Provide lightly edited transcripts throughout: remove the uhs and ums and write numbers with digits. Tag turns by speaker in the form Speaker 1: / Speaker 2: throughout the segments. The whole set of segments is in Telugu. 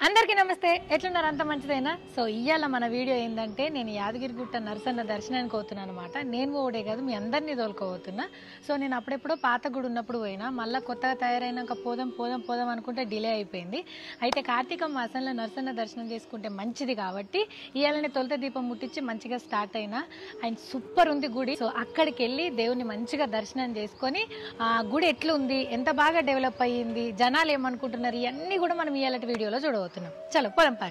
Speaker 1: అందరికీ నమస్తే ఎట్లున్నారు అంత మంచిదేనా సో ఇయాల మన వీడియో ఏందంటే నేను యాదగిరిగుట్ట నరసన్న దర్శనానికి పోతున్నాను అన్నమాట నేను ఓడే కాదు మీ అందరినీ తోలుకోబోతున్నా సో నేను అప్పుడెప్పుడో పాత గుడి ఉన్నప్పుడు పోయినా మళ్ళీ కొత్తగా తయారైనాక పోదాం అనుకుంటే డిలే అయిపోయింది అయితే కార్తీక మాసంలో నరసన్న దర్శనం చేసుకుంటే మంచిది కాబట్టి ఇయాలనే తొలుత దీపం ముట్టించి మంచిగా స్టార్ట్ అయినా అండ్ సూపర్ ఉంది గుడి సో అక్కడికి వెళ్ళి దేవుని మంచిగా దర్శనం చేసుకొని ఆ గుడి ఎట్లుంది ఎంత బాగా డెవలప్ అయ్యింది జనాలు ఏమనుకుంటున్నారు ఇవన్నీ కూడా మనం ఇయాలటి వీడియోలో చూడవచ్చు चलो परंपरा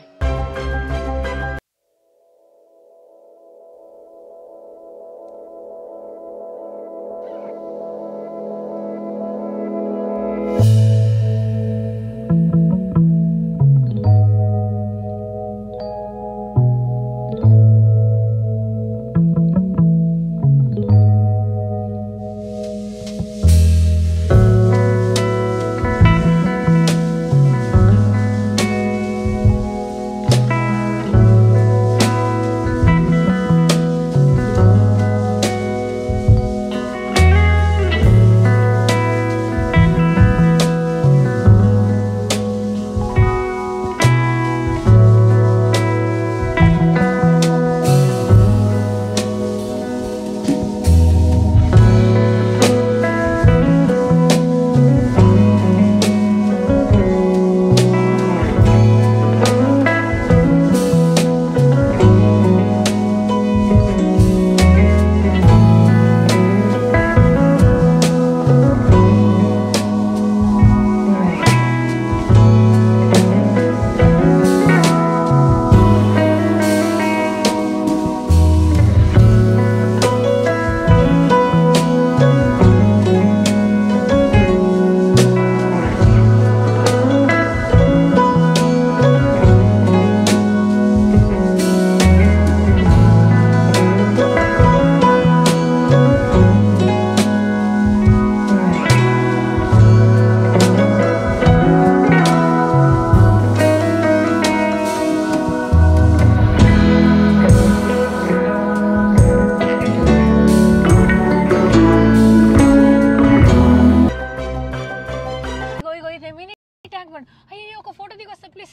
Speaker 1: అయ్యో ఒక ఫోటో దిగొస్తా ప్లీజ్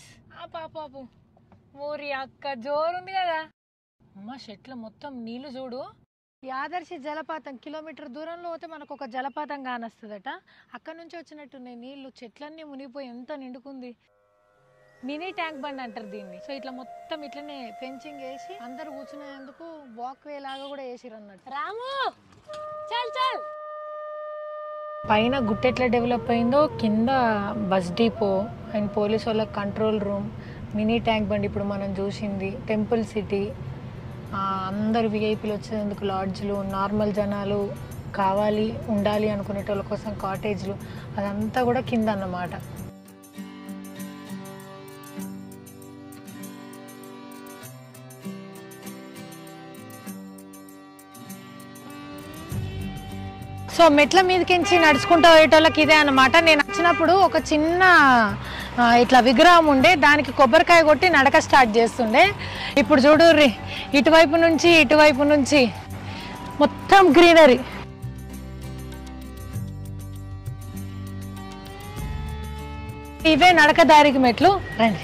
Speaker 1: పాపు ఊరి అక్క జోరుంది కదా అమ్మ చెట్ల మొత్తం నీళ్లు చూడు యాదర్శి జలపాతం కిలోమీటర్ దూరంలో పోతే మనకు ఒక జలపాతం కానొస్తుందట అక్కడ నుంచి వచ్చినట్టున్నాయి నీళ్లు చెట్లన్నీ మునిగిపోయి ఎంత నిండుకుంది మినీ ట్యాంక్ బండ్ అంటారు దీన్ని సో ఇట్లా మొత్తం ఇట్లనే ఫెన్సింగ్ వేసి అందరు కూర్చునేందుకు వాక్ వే లాగా కూడా వేసిరు అన్నట్టు రాము చల్ చల్ పైన గుట్ట ఎట్లా డెవలప్ అయిందో కింద బస్ డిపో అండ్ పోలీస్ వాళ్ళ control room mini tank bund ఇప్పుడు మనం చూసింది టెంపుల్ సిటీ అందరు విఐపీలు వచ్చేందుకు లాడ్జ్లు నార్మల్ జనాలు కావాలి ఉండాలి అనుకునేటోళ్ళ కోసం కాటేజ్లు అదంతా కూడా కింద అన్నమాట సో మెట్ల మీదకించి నడుచుకుంటూ పోయేటోళ్ళకి ఇదే అనమాట నేను వచ్చినప్పుడు ఒక చిన్న ఇట్లా విగ్రహం ఉండే దానికి కొబ్బరికాయ కొట్టి నడక స్టార్ట్ చేస్తుండే ఇప్పుడు చూడు ఇటువైపు నుంచి మొత్తం గ్రీనరీ ఇవే నడక దారికి మెట్లు రండి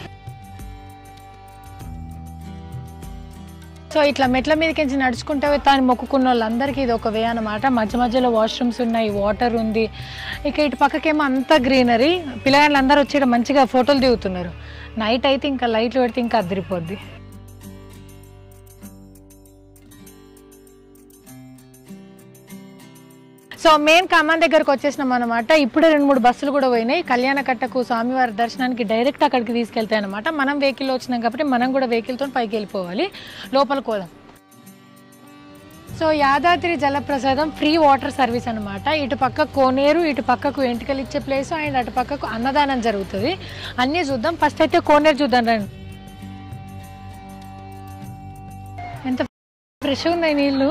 Speaker 1: సో ఇట్లా మెట్ల మీదకించి నడుచుకుంటే తాను మొక్కుకున్న వాళ్ళందరికీ ఇది ఒక వే అనమాట మధ్య మధ్యలో వాష్రూమ్స్ ఉన్నాయి వాటర్ ఉంది ఇక ఇటు పక్కకేమో అంతా గ్రీనరీ పిల్లగాళ్ళందరూ వచ్చి మంచిగా ఫోటోలు దిగుతున్నారు నైట్ అయితే ఇంకా లైట్లు పెడితే ఇంకా అదిరిపోద్ది సో మెయిన్ కమాన్ దగ్గరకు వచ్చేసినాం అనమాట ఇప్పుడే 2-3 బస్సులు కూడా పోయినాయి కళ్యాణకట్టకు స్వామివారి దర్శనానికి డైరెక్ట్ అక్కడికి తీసుకెళ్తాయి అనమాట మనం వెహికల్ వచ్చినాం కాబట్టి మనం కూడా వెహికల్తో పైకి వెళ్ళిపోవాలి లోపలికి పోదాం సో యాదాద్రి జలప్రసాదం ఫ్రీ వాటర్ సర్వీస్ అనమాట ఇటు పక్క కోనేరు ఇటు పక్కకు ఎంటికలు ఇచ్చే ప్లేస్ అండ్ అటు పక్కకు అన్నదానం జరుగుతుంది అన్నీ చూద్దాం ఫస్ట్ అయితే కోనేరు చూద్దాం రండి ఎంత ఫ్రెష్ ఉన్నాయి నీళ్ళు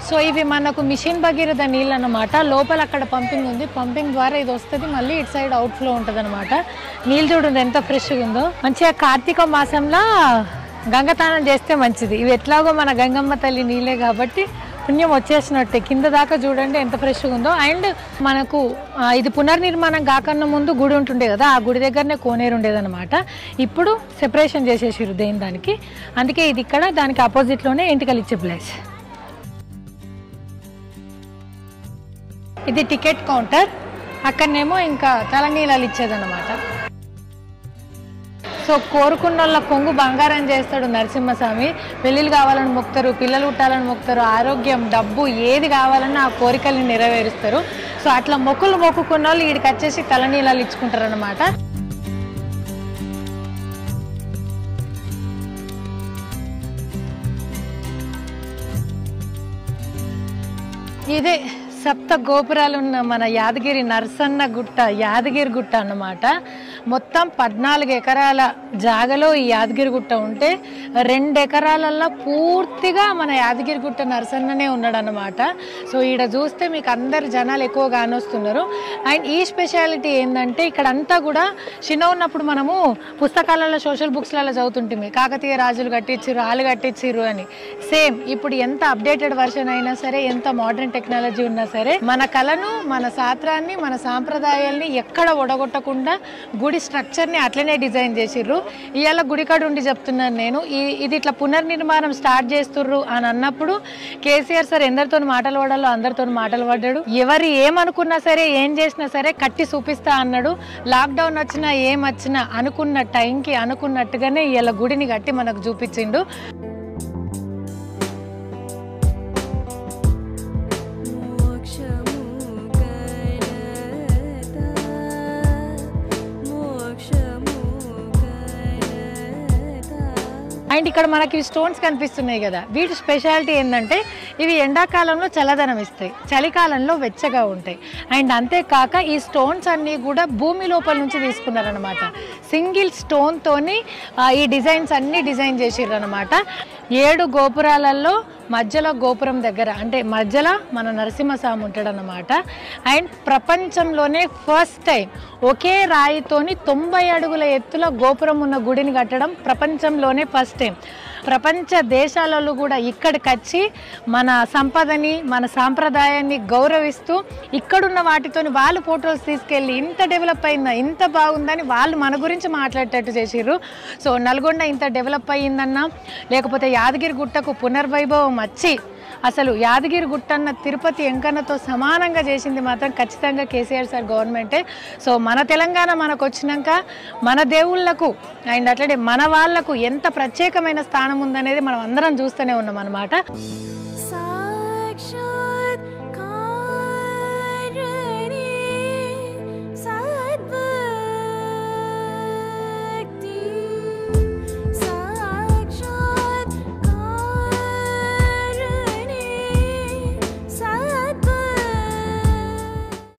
Speaker 1: సో ఇవి మనకు మిషన్ భగీరథ నీళ్ళు అన్నమాట లోపల అక్కడ పంపింగ్ ఉంది పంపింగ్ ద్వారా ఇది వస్తుంది మళ్ళీ ఇటు సైడ్ అవుట్ ఫ్లో ఉంటుంది అనమాట నీళ్ళు చూడండి ఎంత ఫ్రెష్గా ఉందో మంచిగా కార్తీక మాసంలో గంగతానం చేస్తే మంచిది ఇవి ఎట్లాగో మన గంగమ్మ తల్లి నీళ్ళే కాబట్టి పుణ్యం వచ్చేసినట్టే. కింద దాకా చూడండి ఎంత ఫ్రెష్గా ఉందో. అండ్ మనకు ఇది పునర్నిర్మాణం కాకన్నా ముందు గుడి ఉంటుండే కదా, ఆ గుడి దగ్గరనే కోనేరు ఉండేదన్నమాట. ఇప్పుడు సెపరేషన్ చేసేసారు దేని దానికి, అందుకే ఇది ఇక్కడ దానికి ఆపోజిట్లోనే ఎంటికలు ఇచ్చే ప్లేస్. ఇది టికెట్ కౌంటర్, అక్కడనేమో ఇంకా తలనీలాలు ఇచ్చేదన్నమాట. సో కోరుకున్న వాళ్ళ కొంగు బంగారం చేస్తాడు నరసింహస్వామి. పెళ్ళిళ్ళు కావాలని మొక్కుతారు, పిల్లలు పుట్టాలని మొక్కుతారు, ఆరోగ్యం, డబ్బు ఏది కావాలన్నా ఆ కోరికల్ని నెరవేరుస్తారు. సో అట్లా మొక్కుకున్న వాళ్ళు వీడికి వచ్చేసి తలనీలాలు ఇచ్చుకుంటారు అన్నమాట. ఇదే సప్త గోపురాలు ఉన్న మన యాదగిరి నరసన్న గుట్ట, యాదగిరి గుట్ట అన్నమాట. మొత్తం 14 ఎకరాల జాగలో ఈ యాదగిరి గుట్ట ఉంటే 2 ఎకరాలల్లో పూర్తిగా మన యాదగిరి గుట్ట నరసన్ననే ఉన్నాడు అన్నమాట. సో ఈడ చూస్తే మీకు అందరు జనాలు ఎక్కువ కానొస్తున్నారు. అండ్ ఈ స్పెషాలిటీ ఏంటంటే ఇక్కడ అంతా కూడా చిన్న ఉన్నప్పుడు మనము పుస్తకాలలో సోషల్ బుక్స్లలో చదువుతుంటుంది కాకతీయ రాజులు కట్టించిర్రు, వాళ్ళు కట్టించిర్రు అని. సేమ్ ఇప్పుడు ఎంత అప్డేటెడ్ వర్షన్ అయినా సరే, ఎంత మోడర్న్ టెక్నాలజీ ఉన్నా సరే, మన కళను, మన శాస్త్రాన్ని, మన సాంప్రదాయాల్ని ఎక్కడ ఒడగొట్టకుండా గుడి స్ట్రక్చర్ని అట్లనే డిజైన్ చేసిర్రు. ఇవాళ గుడికాడ ఉండి చెప్తున్నాను నేను, ఇది ఇట్లా పునర్నిర్మాణం స్టార్ట్ చేస్తుర్రు అని అన్నప్పుడు కేసీఆర్ సార్ ఎందరితో మాటలు పడాలో అందరితో మాటలు పడ్డాడు. ఎవరు ఏమనుకున్నా సరే, ఏం చేసినా సరే కట్టి చూపిస్తా అన్నాడు. లాక్డౌన్ వచ్చినా ఏం వచ్చినా అనుకున్న టైంకి అనుకున్నట్టుగానే ఇవాళ గుడిని కట్టి మనకు చూపించిండు. అండ్ ఇక్కడ మనకి స్టోన్స్ కనిపిస్తున్నాయి కదా, వీటి స్పెషాలిటీ ఏంటంటే ఇవి ఎండాకాలంలో చల్లదనం ఇస్తాయి, చలికాలంలో వెచ్చగా ఉంటాయి. అండ్ అంతేకాక ఈ స్టోన్స్ అన్నీ కూడా భూమి లోపల నుంచి తీసుకున్నారనమాట. సింగిల్ స్టోన్తోని ఈ డిజైన్స్ అన్నీ డిజైన్ చేసిర్రు అనమాట. 7 గోపురాలలో మధ్యలో గోపురం దగ్గర అంటే మధ్యలో మన నరసింహస్వామి ఉంటాడనమాట. అండ్ ప్రపంచంలోనే ఫస్ట్ టైం ఒకే రాయితోని 90 అడుగుల ఎత్తులో గోపురం ఉన్న గుడిని కట్టడం ప్రపంచంలోనే ఫస్ట్ టైం. ప్రపంచ దేశాలలో కూడా ఇక్కడికి వచ్చి మన సంపదని, మన సాంప్రదాయాన్ని గౌరవిస్తూ ఇక్కడున్న వాటితోని వాళ్ళు ఫొటోస్ తీసుకెళ్ళి ఇంత డెవలప్ అయిందా, ఇంత బాగుందని వాళ్ళు మన గురించి మాట్లాడేటట్టు చేసిర్రు. సో నల్గొండ ఇంత డెవలప్ అయ్యిందన్నా, లేకపోతే యాదగిరి గుట్టకు పునర్వైభవం వచ్చి అసలు యాదగిరి గుట్టన్న తిరుపతి వెంకన్నతో సమానంగా చేసింది మాత్రం ఖచ్చితంగా కేసీఆర్ సార్ గవర్నమెంటే. సో మన తెలంగాణ మనకు వచ్చినాక మన దేవుళ్లకు అండ్ అట్లనే మన వాళ్లకు ఎంత ప్రత్యేకమైన స్థానం ఉందనేది మనం అందరం చూస్తూనే ఉన్నాం అన్నమాట.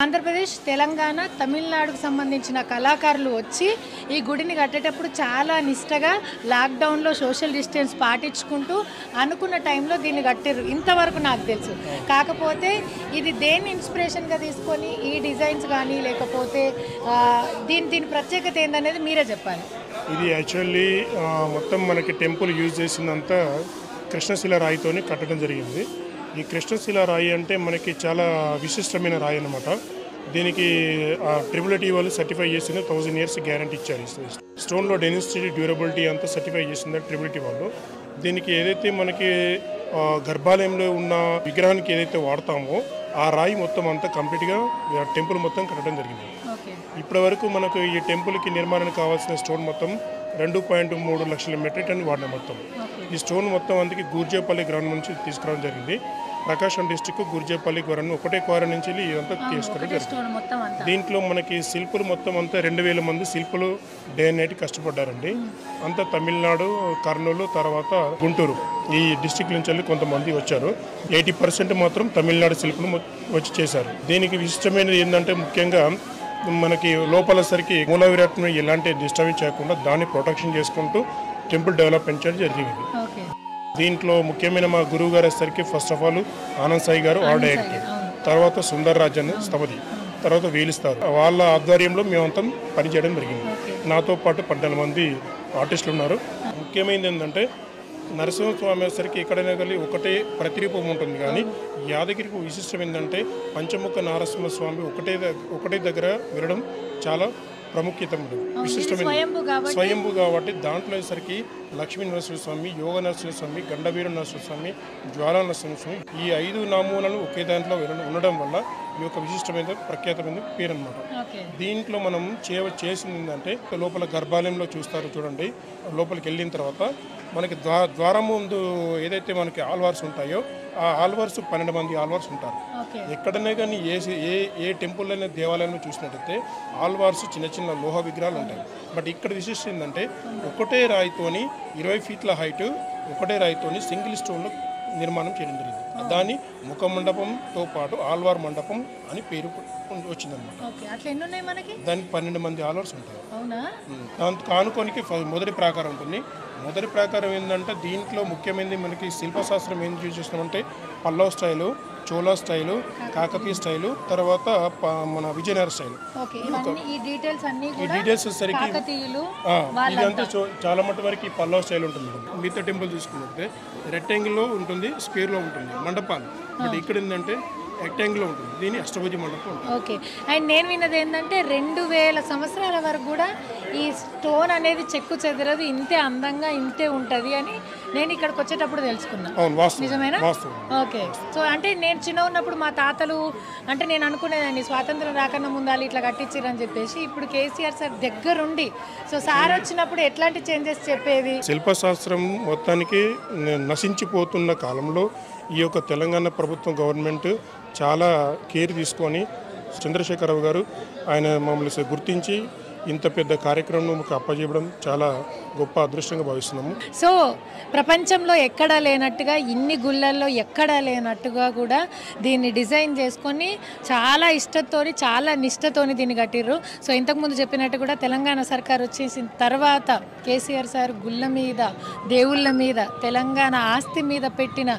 Speaker 1: ఆంధ్రప్రదేశ్, తెలంగాణ, తమిళనాడుకు సంబంధించిన కళాకారులు వచ్చి ఈ గుడిని కట్టేటప్పుడు చాలా నిష్టగా లాక్డౌన్లో సోషల్ డిస్టెన్స్ పాటించుకుంటూ అనుకున్న టైంలో దీన్ని కట్టారు. ఇంతవరకు నాకు తెలుసు. కాకపోతే ఇది దేన్ని ఇన్స్పిరేషన్గా తీసుకొని ఈ డిజైన్స్ కానీ లేకపోతే దీని ప్రత్యేకత ఏందనేది మీరే చెప్పాలి.
Speaker 2: ఇది యాక్చువల్లీ మొత్తం మనకి టెంపుల్ యూజ్ చేసిందంతా కృష్ణశిల రాయితోని కట్టడం జరిగింది. ఈ కృష్ణశిల రాయి అంటే మనకి చాలా విశిష్టమైన రాయి అన్నమాట. దీనికి ట్రిపుల్ వాళ్ళు సర్టిఫై చేసింది 1000 years గ్యారంటీ ఇచ్చారు. స్టోన్లో డెన్సిటీ, డ్యూరబిలిటీ అంతా సర్టిఫై చేసింది ట్రిపుల్ వాళ్ళు. దీనికి ఏదైతే మనకి గర్భాలయంలో ఉన్న విగ్రహానికి ఏదైతే వాడతామో ఆ రాయి మొత్తం అంతా కంప్లీట్గా టెంపుల్ మొత్తం కట్టడం జరిగింది. ఇప్పటి వరకు మనకు ఈ టెంపుల్కి నిర్మాణానికి కావాల్సిన స్టోన్ మొత్తం 2.3 లక్షల మెట్రిక్ టన్ వాడిన మొత్తం. ఈ స్టోన్ మొత్తం అందుకే గూర్జేపల్లి గ్రౌండ్ నుంచి తీసుకురావడం జరిగింది. ప్రకాశం డిస్టిక్ గూర్జేపల్లి గ్రౌండ్ ఒకటే క్వారీ నుంచి ఇదంతా తీసుకోవడం జరిగింది. దీంట్లో మనకి శిల్పులు మొత్తం అంతా 2000 మంది శిల్పులు డే అండ్ నైట్ కష్టపడ్డారండి. అంతా తమిళనాడు, కర్నూలు, తర్వాత గుంటూరు ఈ డిస్టిక్ నుంచి వెళ్ళి కొంతమంది వచ్చారు. 80% మాత్రం తమిళనాడు శిల్పులు వచ్చి చేశారు. దీనికి విశిష్టమైనది ఏంటంటే ముఖ్యంగా మనకి లోపల సరికి మూల విరాట్ని ఎలాంటి డిస్టర్బెన్స్ చేయకుండా దాన్ని ప్రొటెక్షన్ చేసుకుంటూ టెంపుల్ డెవలప్మెంట్ చేయడం జరిగింది. దీంట్లో ముఖ్యమైన మా గురువు గారు వచ్చేసరికి first of all Anand Sai గారు ఆర్ డైరెక్టర్, తర్వాత సుందర్ రాజ్ అని స్థపతి, తర్వాత వేలిస్తారు. వాళ్ళ ఆధ్వర్యంలో మేమంతా పనిచేయడం జరిగింది. నాతో పాటు 14 మంది ఆర్టిస్టులు ఉన్నారు. ముఖ్యమైనది ఏంటంటే నరసింహస్వామి వచ్చేసరికి ఎక్కడైనా కానీ ఒకటే ప్రతిరూపం ఉంటుంది, కానీ యాదగిరికి విశిష్టం ఏంటంటే పంచముఖ నరసింహస్వామి ఒకటే దగ్గర వినడం చాలా ప్రాముఖ్యత ఉంటుంది, విశిష్టమైన స్వయంభూ కాబట్టి దాంట్లో వచ్చేసరికి లక్ష్మీ నరసింహస్వామి, యోగ నరసింహస్వామి, గండవీర నరసింహస్వామి, జ్వాలా నరసింహస్వామి ఈ 5 నామూలను ఒకే దాంట్లో ఉండడం వల్ల ఈ యొక్క విశిష్టమైన ప్రఖ్యాతమైన పేరు అనమాట. దీంట్లో మనం చేసింది ఏంటంటే లోపల గర్భాలయంలో చూస్తారు చూడండి, లోపలికి వెళ్ళిన తర్వాత మనకి ద్వారం ముందు ఏదైతే మనకి ఆల్వార్స్ ఉంటాయో ఆ ఆల్వార్స్ 12 మంది ఆల్వార్స్ ఉంటారు. ఎక్కడనే కానీ ఏ టెంపుల్ అయినా దేవాలయంలో చూసినట్టయితే ఆల్వార్స్ చిన్న చిన్న లోహ విగ్రహాలు ఉంటాయి. బట్ ఇక్కడ విశిష్టం ఏంటంటే ఒకటే రాయితోని 20 ఫీట్ల హైట్ ఒకటే రాయితోని సింగిల్ స్టోన్లో నిర్మాణం చేయడం జరిగింది. దాన్ని ముఖ మండపంతో పాటు ఆల్వార్ మండపం అని పేరు వచ్చిందనమాట. దానికి 12 మంది ఆల్వార్స్ ఉంటారు. దాంతో కానుకోనికి మొదటి ప్రాకారం ఉంటుంది. మొదటి ప్రాకారం ఏంటంటే దీంట్లో ముఖ్యమైనది మనకి శిల్పశాస్త్రం ఏం చూసేస్తామంటే Pallav style, Chola style, Kakatiya style, తర్వాత మన విజయనగర స్టైలు. ఈ డీటెయిల్స్ వచ్చేసరికి ఇదంతా చాలా మటు వరకు పల్లవ్ స్టైల్ ఉంటుంది. మిగతా టెంపుల్ చూసుకున్నట్టే రెక్టాంగిల్లో ఉంటుంది, స్క్వేర్లో ఉంటుంది మండపాలు. బట్ ఇక్కడ ఏంటంటే రెక్టాంగిల్లో ఉంటుంది, దీని అష్టభుజ మండపం ఉంటుంది.
Speaker 1: ఓకే. అండ్ నేను విన్నది ఏంటంటే 2000 సంవత్సరాల వరకు కూడా ఈ స్టోన్ అనేది చెక్కు చెదరదు, ఇంతే అందంగా ఇంతే ఉంటుంది అని నేను ఇక్కడికి వచ్చేటప్పుడు తెలుసుకున్నాను. నిజమేనా? ఓకే. సో అంటే నేను చిన్న ఉన్నప్పుడు మా తాతలు అంటే నేను అనుకునేదాన్ని స్వాతంత్రం రాకన్నా ముందాలు ఇట్లా కట్టించారని చెప్పేసి, ఇప్పుడు కేసీఆర్ సార్ దగ్గరుండి సో సార్ వచ్చినప్పుడు ఎట్లాంటి చేంజెస్ చెప్పేది.
Speaker 2: శిల్పశాస్త్రం మొత్తానికి నశించిపోతున్న కాలంలో ఈ యొక్క తెలంగాణ ప్రభుత్వం గవర్నమెంట్ చాలా కేర్ తీసుకొని చంద్రశేఖరరావు గారు ఆయన మమ్మల్ని గుర్తించి ఇంత పెద్ద కార్యక్రమం అప్పజేయడం చాలా గొప్ప అదృష్టంగా భావిస్తున్నాము.
Speaker 1: సో ప్రపంచంలో ఎక్కడా లేనట్టుగా ఇన్ని గుళ్ళల్లో ఎక్కడా లేనట్టుగా కూడా దీన్ని డిజైన్ చేసుకొని చాలా ఇష్టంతోని చాలా నిష్టతోని దీన్ని కట్టిర్రు. సో ఇంతకుముందు చెప్పినట్టు కూడా తెలంగాణ సర్కార్ వచ్చేసిన తర్వాత కేసీఆర్ సార్ గుళ్ళ మీద దేవుళ్ళ మీద తెలంగాణ ఆస్తి మీద పెట్టిన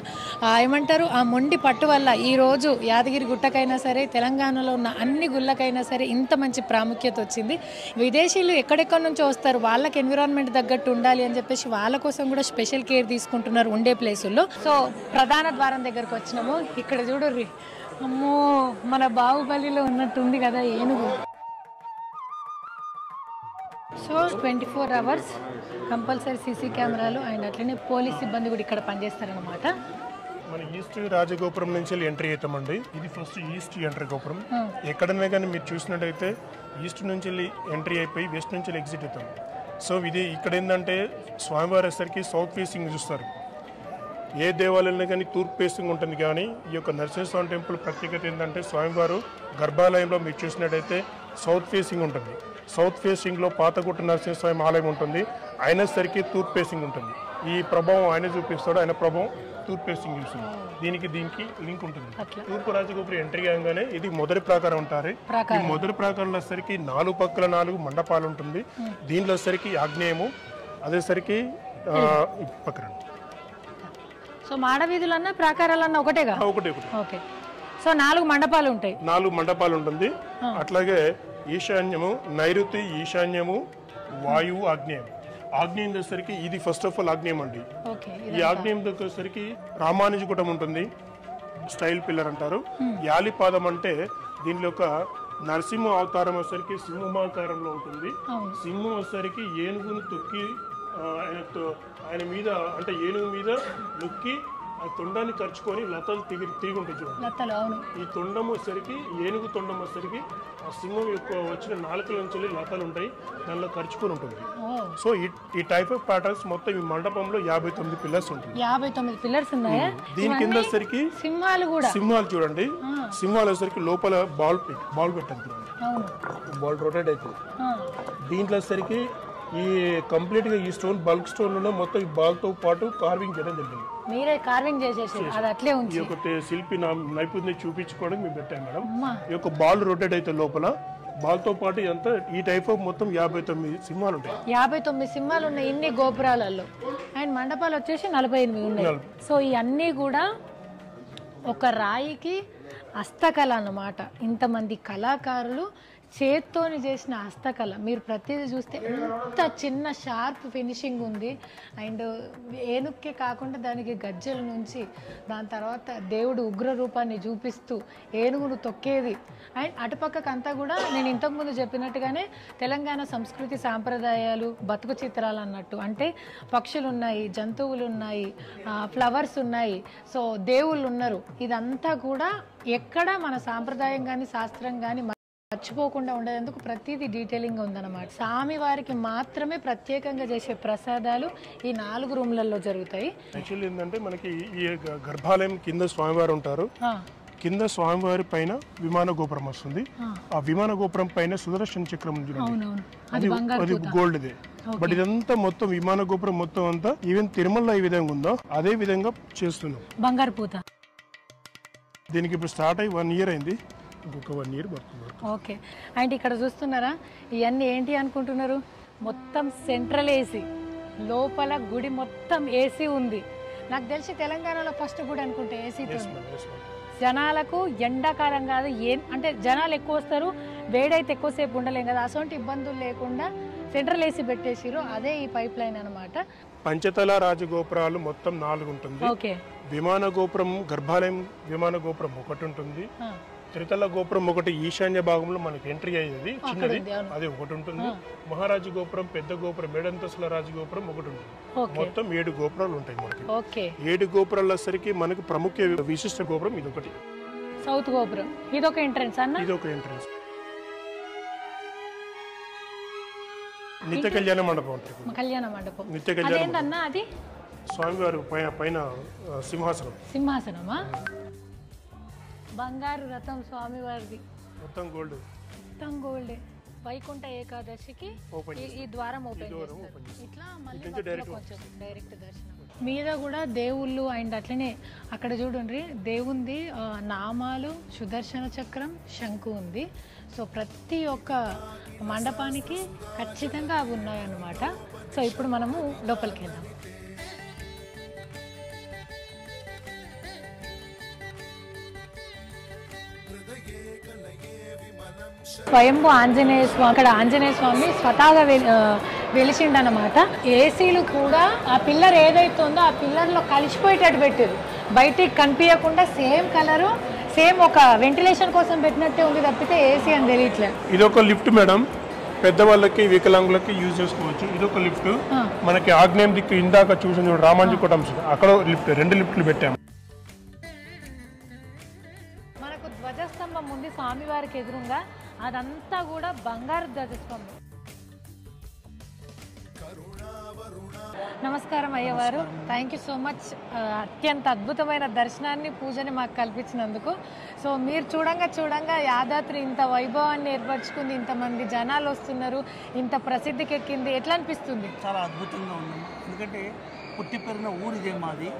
Speaker 1: ఏమంటారు ఆ మొండి పట్టు వల్ల ఈరోజు యాదగిరి గుట్టకైనా సరే తెలంగాణలో ఉన్న అన్ని గుళ్ళకైనా సరే ఇంత మంచి ప్రాముఖ్యత వచ్చింది. విదేశీయులు ఎక్కడెక్కడి నుంచో వస్తారు, వాళ్ళకి ఎన్విరాన్మెంట్ తగ్గట్టు ఉండాలి అని చెప్పేసి వాళ్ళ కోసం కూడా స్పెషల్ కేర్ తీసుకుంటున్నారు ఉండే ప్లేసుల్లో. సో ప్రధాన ద్వారం దగ్గరకు వచ్చినాము. ఇక్కడ చూడర్రి, అమ్మో మన బాహుబలిలో ఉన్నట్టుంది కదా ఏనుగు. సో 24 అవర్స్ కంపల్సరీ సీసీ కెమెరాలు అండ్ అట్లనే పోలీస్ సిబ్బంది కూడా ఇక్కడ పనిచేస్తారనమాట.
Speaker 2: మన ఈస్ట్ రాజగోపురం నుంచి ఎంట్రీ అవుతామండి. ఇది ఫస్ట్ ఈస్ట్ ఎంట్రీ గోపురం. ఎక్కడైనా కానీ మీరు చూసినట్టయితే ఈస్ట్ నుంచి ఎంట్రీ అయిపోయి వెస్ట్ నుంచి ఎగ్జిట్ అవుతాం. సో ఇది ఇక్కడ ఏంటంటే స్వామివారి వచ్చేసరికి సౌత్ ఫేసింగ్ చూస్తారు. ఏ దేవాలయంలో కానీ తూర్పు ఫేసింగ్ ఉంటుంది, కానీ ఈ యొక్క నరసింహస్వామి టెంపుల్ ప్రత్యేకత ఏంటంటే స్వామివారు గర్భాలయంలో మీరు చూసినట్టయితే సౌత్ ఫేసింగ్ ఉంటుంది. సౌత్ ఫేసింగ్లో పాతగుట్ట నరసింహస్వామి ఆలయం ఉంటుంది, అయినసరికి తూర్పు ఫేసింగ్ ఉంటుంది. ఈ ప్రభావం ఆయన చూపిస్తాడు, ఆయన ప్రభావం తూర్పు ఫేసింగ్ చూస్తుంది. దీనికి లింక్ ఉంటుంది. తూర్పు రాజగోపురం ఎంట్రీ కాగానే ఇది మొదటి ప్రాకారం ఉంటారు. ఈ మొదటి ప్రాకారంలో వచ్చేసరికి 4 పక్కల 4 మండపాలు ఉంటుంది. దీనిలో వచ్చేసరికి ఆగ్నేయము, అదేసరికి పక్కన.
Speaker 1: సో మాడవీధులన్నా ప్రాకారాలన్నా ఒకటేగా?
Speaker 2: ఒకటే.
Speaker 1: ఓకే. సో 4 మండపాలు ఉంటాయి. 4
Speaker 2: మండపాలు ఉంటుంది. అట్లాగే ఈశాన్యము, నైరుతి, ఈశాన్యము, వాయువు, ఆగ్నేయం. ఆగ్నేయం వచ్చేసరికి ఇది ఫస్ట్ ఆఫ్ ఆల్ ఆగ్నేయం అండి. ఈ ఆగ్నేయం వచ్చేసరికి రామానుజగుటం ఉంటుంది, స్టైల్ పిల్లర్ అంటారు. యాలిపాదం అంటే దీనిలో ఒక నరసింహ అవతారం వచ్చేసరికి సింహమాకారంలో ఉంటుంది. సింహం వచ్చేసరికి ఏనుగును తొక్కి ఆయన మీద అంటే ఏనుగు మీద నొక్కి ఆ తొండాన్ని ఖర్చుకొని లతలు తిరిగి ఉంటాయి చూడండి. ఈ తొండం వచ్చేసరికి ఏనుగు తొండం వచ్చేసరికి ఆ సింహం యొక్క వచ్చిన నాలుకల నుంచి లతలు ఉంటాయి, దానిలో ఖర్చుకొని ఉంటుంది. సో ఈ టైప్ ఆఫ్ ప్యాటర్న్స్ మొత్తం ఈ మండపంలో 59 పిల్లర్స్ ఉంటుంది.
Speaker 1: 59 పిల్లర్స్ ఉన్నాయి.
Speaker 2: దీని కింద వచ్చేసరికి సింహాలు చూడండి. సింహాలు వచ్చేసరికి లోపల బాల్ పెట్టండి, బాల్ రొటేట్ అవుతుంది. దీంట్లో వచ్చేసరికి ఈ కంప్లీట్ గా ఈ స్టోన్ బల్క్ స్టోన్ లో మొత్తం ఈ బాల్ తో పాటు కార్వింగ్ చేయడం జరిగింది.
Speaker 1: మీరే కార్వింగ్ చేసేసి అది అట్లే ఉంచి
Speaker 2: ఈ యొక్క శిల్పి నైపుణ్యం చూపించుకోవడానికి మేము పెట్టాం మేడం. ఈ యొక్క బాల్ రొటేట్ అయితే లోపల బాల్ తో పాటు ఎంత ఈ టైప్ ఆఫ్ మొత్తం 59 సింహాలు ఉంటాయి.
Speaker 1: 59 సింహాలు ఉన్నాయి ఇన్ని గోపురాలలో. అండ్ మండపాలు వచ్చేసి 48 ఉన్నాయి. సో ఈ అన్నీ కూడా ఒక రాయికి హస్తకళ అన్నమాట. ఇంతమంది కళాకారులు చేత్తోని చేసిన హస్తకళ. మీరు ప్రతిదీ చూస్తే ఎంత చిన్న షార్ప్ ఫినిషింగ్ ఉంది. అండ్ ఏనుక్కే కాకుండా దానికి గజ్జల నుంచి దాని తర్వాత దేవుడు ఉగ్ర రూపాన్ని చూపిస్తూ ఏనుగును తొక్కేది. అండ్ అటుపక్కకు అంతా కూడా నేను ఇంతకుముందు చెప్పినట్టుగానే తెలంగాణ సంస్కృతి సాంప్రదాయాలు బతుకు చిత్రాలు అన్నట్టు. అంటే పక్షులు ఉన్నాయి, జంతువులు ఉన్నాయి, ఫ్లవర్స్ ఉన్నాయి, సో దేవుళ్ళు ఉన్నారు. ఇదంతా కూడా ఎక్కడ మన సాంప్రదాయం కానీ శాస్త్రం కానీ మర్చిపోకుండా ఉండేందుకు ప్రతిదీ డీటెయిలింగ్ ఉందన్నమాట. స్వామివారికి మాత్రమే ప్రత్యేకంగా చేసే ప్రసాదాలు ఈ 4 రూమ్లలో జరుగుతాయి.
Speaker 2: యాక్చువల్లీ ఏంటంటే మనకి ఈ గర్భాలయం కింద స్వామివారు ఉంటారు. కింద స్వామివారి పైన విమాన గోపురం వస్తుంది. ఆ విమాన గోపురం పైన సుదర్శన చక్రం అది గోల్డ్దే. బట్ ఇదంతా మొత్తం విమాన గోపురం మొత్తం అంతా ఈవెన్ తిరుమలలో ఏ విధంగా ఉందో అదే విధంగా చేస్తున్నాం.
Speaker 1: బంగారు పూత.
Speaker 2: దీనికి ఇప్పుడు స్టార్ట్ అయ్యి 1 year అయింది. ఇంకొక 1 year పడుతుంది.
Speaker 1: ఓకే. అండ్ ఇక్కడ చూస్తున్నారా, ఇవన్నీ ఏంటి అనుకుంటున్నారు? మొత్తం సెంట్రల్ ఏసీ. లోపల గుడి మొత్తం ఏసీ ఉంది. నాకు తెలిసి తెలంగాణలో ఫస్ట్ గుడి అనుకుంటే ఏసీతో. జనాలకు ఎండాకాలం కాదు, అంటే జనాలు ఎక్కువ వస్తారు, వేడైతే ఎక్కువసేపు ఉండలేం కదా, అటువంటి ఇబ్బందులు లేకుండా సెంట్రల్ ఏసీ పెట్టేసిరు. అదే ఈ పైప్ లైన్ అనమాట.
Speaker 2: పంచతల రాజగోపురాలు మొత్తం 4 ఉంటుంది.
Speaker 1: ఓకే.
Speaker 2: విమాన గోపురం గర్భాలయం విమాన గోపురం 1 ఉంటుంది. త్రితల గోపురం 1 ఈశాన్య భాగంలో మనకి ఎంట్రీ అయ్యేది చిన్నది, అది 1 ఉంటుంది. మహారాజు గోపురం పెద్ద గోపురం 7 అంతస్తుల రాజగోపురం 1 ఉంటుంది. మొత్తం 7 గోపురాలు ఉంటాయి మనకి. 7 గోపురాలు వచ్చేసరికి మనకు ప్రముఖ విశిష్ట గోపురం ఇది ఒకటి,
Speaker 1: సౌత్ గోపురం. ఇదొక ఎంట్రన్స్ అన్న,
Speaker 2: ఇదొక ఎంట్రన్స్. నిత్య కళ్యాణ మండపం ఉంటుంది.
Speaker 1: కళ్యాణ మండపం.
Speaker 2: నిత్య కళ్యాణ
Speaker 1: అది
Speaker 2: స్వామివారు పైన సింహాసనం.
Speaker 1: సింహాసనమా? బంగారు రథం స్వామివారిది,
Speaker 2: మొత్తం గోల్డ్.
Speaker 1: మొత్తం గోల్డే. వైకుంఠ ఏకాదశికి ఈ ద్వారం ఓపెన్ చేస్తారు. ఇట్లా మళ్ళీ కొంచెం డైరెక్ట్ దర్శనం. మీద కూడా దేవుళ్ళు అండ్ అట్లనే అక్కడ చూడండి దేవుంది నామాలు, సుదర్శన చక్రం, శంకు ఉంది. సో ప్రతి ఒక్క మండపానికి ఖచ్చితంగా అవి ఉన్నాయన్నమాట. సో ఇప్పుడు మనము లోపలికి వెళ్దాం. స్వయంభూ ఆంజనేయ స్వామి, అక్కడ ఆంజనేయ స్వామి స్వతహాగా వెలిసిండనమాట. ఏసీలు కూడా ఆ పిల్లర్ ఏదైతే ఉందో ఆ పిల్లర్లో కలిసిపోయేటట్టు పెట్టారు, బయటికి కనిపించకుండా సేమ్ కలరు, సేమ్ ఒక వెంటిలేషన్ కోసం పెట్టినట్టే ఉంది తప్పితే ఏసీ అని తెలియట్లేదు.
Speaker 2: ఇదొక లిఫ్ట్ మేడం, పెద్దవాళ్ళకి వికలాంగులకి యూజ్ చేసుకోవచ్చు. ఇదొక లిఫ్ట్. మనకి ఆగ్నేయం దిక్కు ఇందాక చూసిన రామాంజీ కోటం అక్కడ లిఫ్ట్, 2 లిఫ్ట్లు పెట్టాము.
Speaker 1: మనకు ధ్వజస్తంభం ఉంది స్వామివారికి ఎదురుగా, అదంతా కూడా బంగారు ధ్వజస్తంభం. నమస్కారం అయ్యవారు, థ్యాంక్ యూ సో మచ్. అత్యంత అద్భుతమైన దర్శనాన్ని, పూజని మాకు కల్పించినందుకు. సో మీరు చూడంగా యాదాద్రి ఇంత వైభవాన్ని ఏర్పరచుకుంది, ఇంతమంది జనాలు వస్తున్నారు, ఇంత ప్రసిద్ధికి ఎక్కింది, ఎట్లా అనిపిస్తుంది?
Speaker 3: చాలా అద్భుతంగా ఉంది. ఎందుకంటే పుట్టి పెరిగిన ఊరిదే మాది.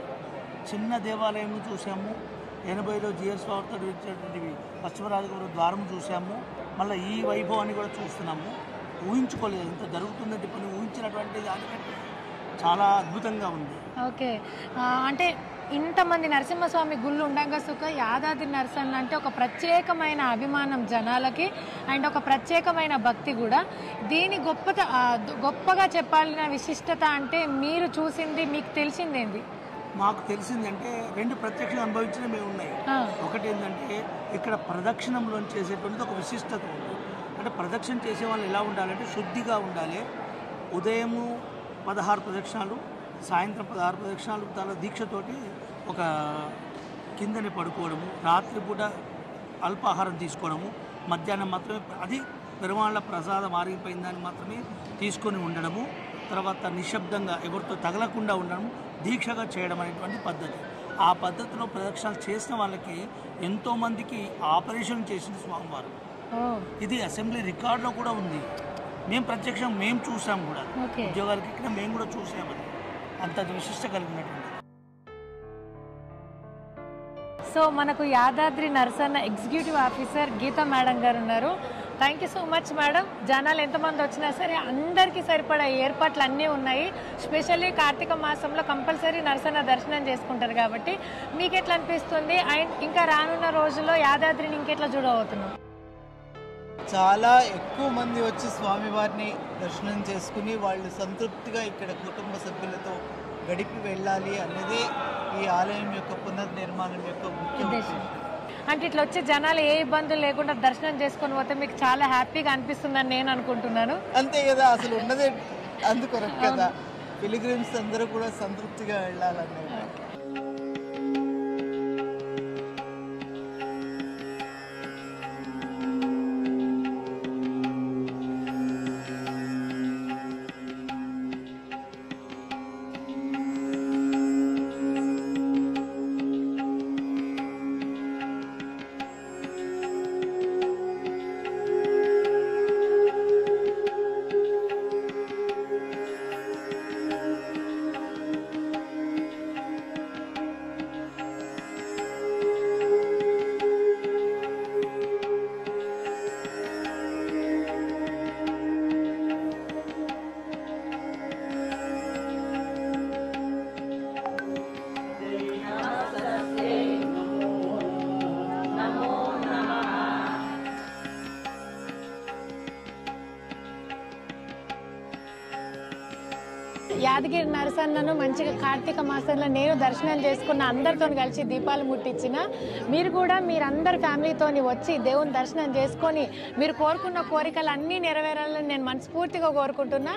Speaker 3: చిన్న దేవాలయం చూసాము, 80లో జిఎస్ వార్తలు ఇచ్చినటువంటి పశ్చిమరాజగోపురం ద్వారం చూసాము, మళ్ళీ ఈ వైభవాన్ని కూడా చూస్తున్నాము. ఊహించుకోలేదు ఇంత జరుగుతుందని పని, ఊహించినటువంటి దానికంటే చాలా అద్భుతంగా ఉంది.
Speaker 1: ఓకే. అంటే ఇంతమంది నరసింహస్వామి గుళ్ళు ఉండగా సుఖ యాదాద్రి నరసింహ అంటే ఒక ప్రత్యేకమైన అభిమానం జనాలకి అండ్ ఒక ప్రత్యేకమైన భక్తి కూడా. దీని గొప్పగా చెప్పాలన్న విశిష్టత అంటే మీరు చూసింది, మీకు తెలిసిందేంది?
Speaker 3: మాకు తెలిసిందంటే 2 ప్రత్యక్షంగా అనుభవించినవి ఉన్నాయి. ఒకటి ఏంటంటే ఇక్కడ ప్రదక్షిణంలో చేసేటువంటిది ఒక విశిష్టత ఉంది. అంటే ప్రదక్షిణ చేసే వాళ్ళు ఎలా ఉండాలంటే శుద్ధిగా ఉండాలి. ఉదయము 16 ప్రదక్షిణాలు, సాయంత్రం 16 ప్రదక్షిణాలు, చాలా దీక్షతోటి ఒక కిందనే పడుకోవడము, రాత్రిపూట అల్పాహారం తీసుకోవడము, మధ్యాహ్నం మాత్రమే అది పెరుమాళ్ళ ప్రసాదం ఆరిగిపోయిన దాన్ని మాత్రమే తీసుకొని ఉండడము, తర్వాత నిశ్శబ్దంగా ఎవరితో తగలకుండా ఉండడం, దీక్షగా చేయడం అనేటువంటి పద్ధతి. ఆ పద్ధతిలో ప్రదక్షిణాలు చేసిన వాళ్ళకి ఎంతోమందికి ఆపరేషన్ చేసింది స్వామివారు. ఇది అసెంబ్లీ రికార్డులో కూడా ఉంది. మేము ప్రత్యక్షం మేము చూసాం కూడా, ఉద్యోగాలకి ఇక్కడ మేము కూడా చూసామని, అంత విశిష్ట కలిగినటువంటి.
Speaker 1: సో మనకు Yadadri Narasanna executive officer Geeta madam గారు ఉన్నారు. Thank you so much madam. జనాలు ఎంతమంది వచ్చినా సరే అందరికీ సరిపడా ఏర్పాట్లు అన్నీ ఉన్నాయి. స్పెషల్లీ కార్తీక మాసంలో కంపల్సరీ నరసన్న దర్శనం చేసుకుంటారు కాబట్టి మీకు ఎట్లా అనిపిస్తుంది? అండ్ ఇంకా రానున్న రోజుల్లో యాదాద్రిని ఇంకెట్లా చూడబోతున్నాం?
Speaker 4: చాలా ఎక్కువ మంది వచ్చి స్వామివారిని దర్శనం చేసుకుని వాళ్ళు సంతృప్తిగా ఇక్కడ కుటుంబ సభ్యులతో గడిపి వెళ్ళాలి అనేది ఈ ఆలయం యొక్క పునర్నిర్మాణం యొక్క ముఖ్య ఉద్దేశం.
Speaker 1: అంటే ఇట్లా వచ్చే జనాలు ఏ ఇబ్బందులు లేకుండా దర్శనం చేసుకొని పోతే మీకు చాలా హ్యాపీగా అనిపిస్తుందని నేను అనుకుంటున్నాను.
Speaker 4: అంతే కదా, అసలు ఉన్నదే అందుకొరకు కదా, పిలిగ్రిమ్స్ అందరూ కూడా సంతృప్తిగా వెళ్ళాలనేది.
Speaker 1: యాదగిరి నరసన్నను మంచిగా కార్తీక మాసంలో నేను దర్శనం చేసుకున్న, అందరితో కలిసి దీపాలు ముట్టించిన. మీరు కూడా మీరందరు ఫ్యామిలీతో వచ్చి దేవుని దర్శనం చేసుకొని మీరు కోరుకున్న కోరికలు అన్నీ నెరవేరాలని నేను మనస్ఫూర్తిగా కోరుకుంటున్నా.